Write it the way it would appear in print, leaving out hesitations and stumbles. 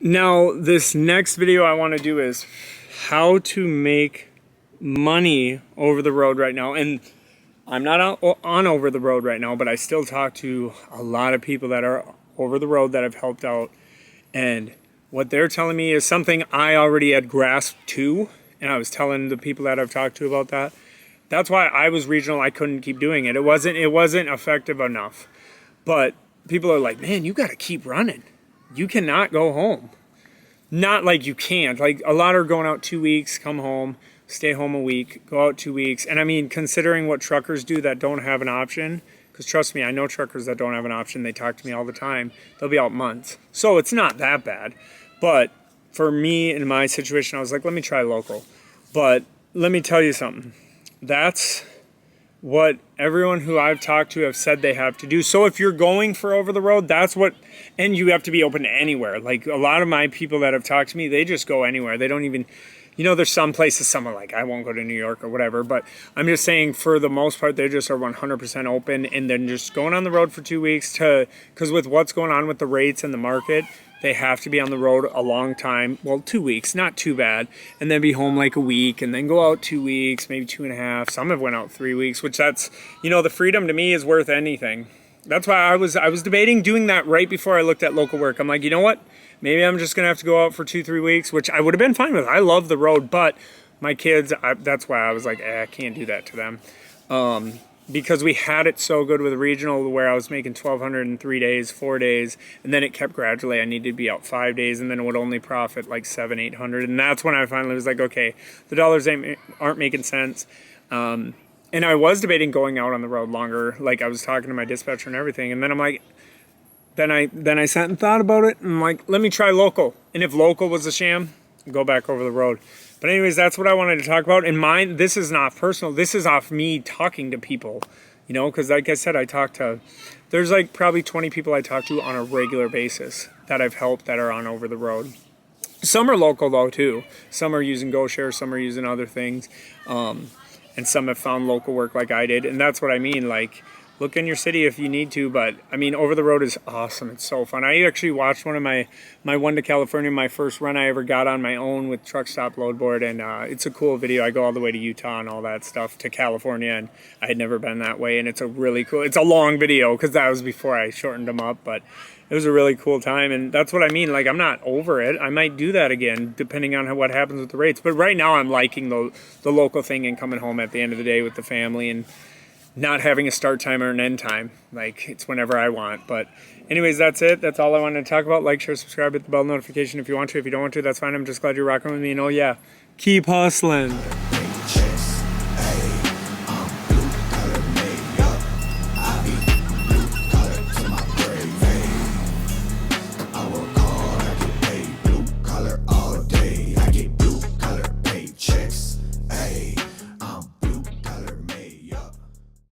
Now, this next video I want to do is how to make money over the road right now. And I'm not on over the road right now, but I still talk to a lot of people that are over the road that I've helped out. And what they're telling me is something I already had grasped to. And I was telling the people that I've talked to about that. That's why I was regional. I couldn't keep doing it. It wasn't effective enough. But people are like, man, you got to keep running. You cannot go home. Not like you can't. Like, a lot are going out 2 weeks, come home, stay home a week, go out 2 weeks. And I mean, considering what truckers do that don't have an option, because trust me, I know truckers that don't have an option. They talk to me all the time. They'll be out months. So it's not that bad. But for me, in my situation, I was like, let me try local. But let me tell you something. That's what everyone who I've talked to have said they have to do. So if you're going for over the road, that's what, and you have to be open to anywhere. Like, a lot of my people that have talked to me, they just go anywhere. They don't even, there's some places, some are like, I won't go to New York or whatever, but I'm just saying for the most part, they just are 100% open, and then just going on the road for 2 weeks because with what's going on with the rates and the market, they have to be on the road a long time. Well, 2 weeks, not too bad. And then be home like a week and then go out 2 weeks, maybe 2.5. Some have went out 3 weeks, which that's, the freedom to me is worth anything. That's why I was debating doing that right before I looked at local work. I'm like, you know what? Maybe I'm just going to have to go out for 2-3 weeks, which I would have been fine with. I love the road, but my kids, that's why I was like, I can't do that to them. Because we had it so good with regional where I was making $1,200 in 3 days, 4 days, and then it kept gradually. I needed to be out 5 days, and then it would only profit like $700-800, and that's when I finally was like, okay, the dollars aren't making sense. And I was debating going out on the road longer. Like, I was talking to my dispatcher and everything, and then I'm like, then I sat and thought about it, and I'm like, let me try local. And if local was a sham, go back over the road. But anyways, that's what I wanted to talk about. And mine, this is not personal. This is off me talking to people, because like I said, there's like probably 20 people I talk to on a regular basis that I've helped that are on over the road. Some are local though too. Some are using GoShare, some are using other things. And some have found local work like I did. And that's what I mean. Like, look in your city if you need to, but I mean, over the road is awesome. It's so fun. I actually watched one of my one to California, my first run I ever got on my own with truck stop load board, and it's a cool video. I go all the way to Utah and all that stuff to California, and I had never been that way, and it's a really cool, it's a long video because that was before I shortened them up, but it was a really cool time, and that's what I mean. Like, I'm not over it. I might do that again depending on what happens with the rates, but right now I'm liking the local thing and coming home at the end of the day with the family and not having a start time or an end time. Like, it's whenever I want. But anyways, that's it. That's all I wanted to talk about. Like, share, subscribe, hit the bell notification if you want to. If you don't want to, that's fine. I'm just glad you're rocking with me. And oh yeah, keep hustling.